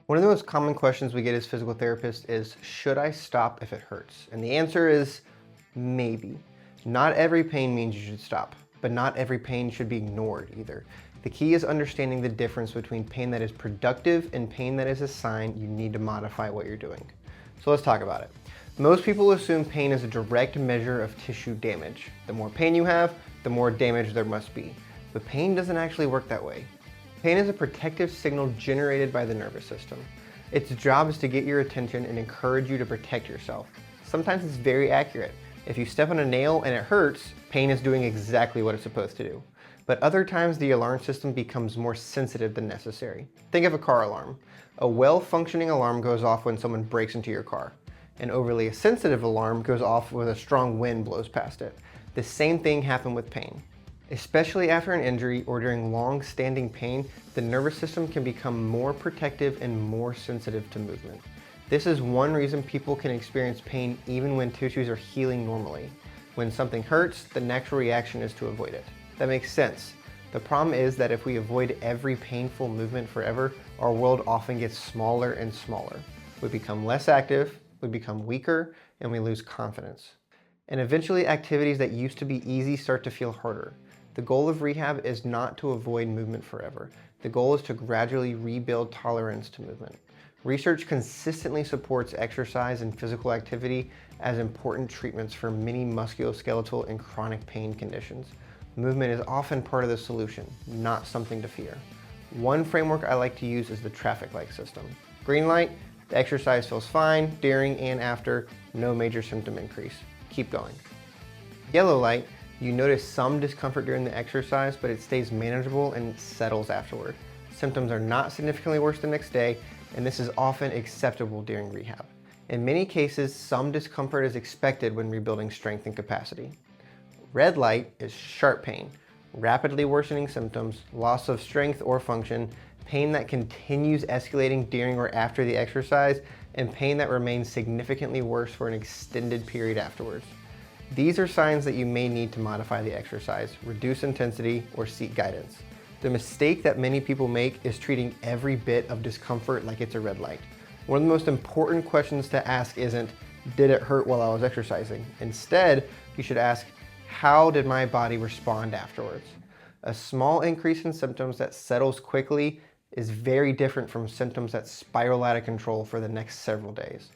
One of the most common questions we get as physical therapists is, should I stop if it hurts? And the answer is maybe. Not every pain means you should stop, but not every pain should be ignored either. The key is understanding the difference between pain that is productive and pain that is a sign you need to modify what you're doing. So let's talk about it. Most people assume pain is a direct measure of tissue damage. The more pain you have, the more damage there must be. But pain doesn't actually work that way. Pain is a protective signal generated by the nervous system. Its job is to get your attention and encourage you to protect yourself. Sometimes it's very accurate. If you step on a nail and it hurts, pain is doing exactly what it's supposed to do. But other times the alarm system becomes more sensitive than necessary. Think of a car alarm. A well-functioning alarm goes off when someone breaks into your car. An overly sensitive alarm goes off when a strong wind blows past it. The same thing happens with pain. Especially after an injury or during long-standing pain, the nervous system can become more protective and more sensitive to movement. This is one reason people can experience pain even when tissues are healing normally. When something hurts, the natural reaction is to avoid it. That makes sense. The problem is that if we avoid every painful movement forever, our world often gets smaller and smaller. We become less active, we become weaker, and we lose confidence. And eventually activities that used to be easy start to feel harder. The goal of rehab is not to avoid movement forever. The goal is to gradually rebuild tolerance to movement. Research consistently supports exercise and physical activity as important treatments for many musculoskeletal and chronic pain conditions. Movement is often part of the solution, not something to fear. One framework I like to use is the traffic light system. Green light, the exercise feels fine during and after, no major symptom increase. Keep going. Yellow light, you notice some discomfort during the exercise, but it stays manageable and settles afterward. Symptoms are not significantly worse the next day, and this is often acceptable during rehab. In many cases, some discomfort is expected when rebuilding strength and capacity. Red light is sharp pain, rapidly worsening symptoms, loss of strength or function, pain that continues escalating during or after the exercise, and pain that remains significantly worse for an extended period afterwards. These are signs that you may need to modify the exercise, reduce intensity, or seek guidance. The mistake that many people make is treating every bit of discomfort like it's a red light. One of the most important questions to ask isn't, did it hurt while I was exercising? Instead, you should ask, how did my body respond afterwards? A small increase in symptoms that settles quickly is very different from symptoms that spiral out of control for the next several days.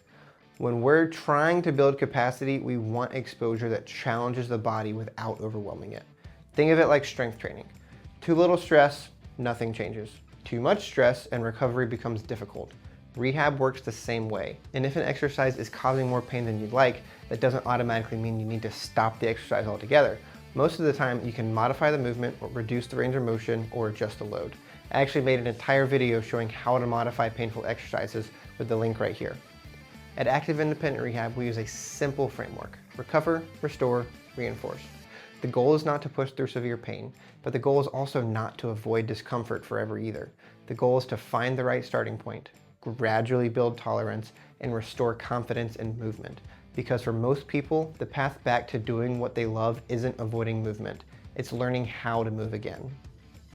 When we're trying to build capacity, we want exposure that challenges the body without overwhelming it. Think of it like strength training. Too little stress, nothing changes. Too much stress and recovery becomes difficult. Rehab works the same way. And if an exercise is causing more pain than you'd like, that doesn't automatically mean you need to stop the exercise altogether. Most of the time, you can modify the movement or reduce the range of motion or adjust the load. I actually made an entire video showing how to modify painful exercises with the link right here. At Active Independent Rehab, we use a simple framework: recover, restore, reinforce. The goal is not to push through severe pain, but the goal is also not to avoid discomfort forever either. The goal is to find the right starting point, gradually build tolerance, and restore confidence in movement. Because for most people, the path back to doing what they love isn't avoiding movement, it's learning how to move again.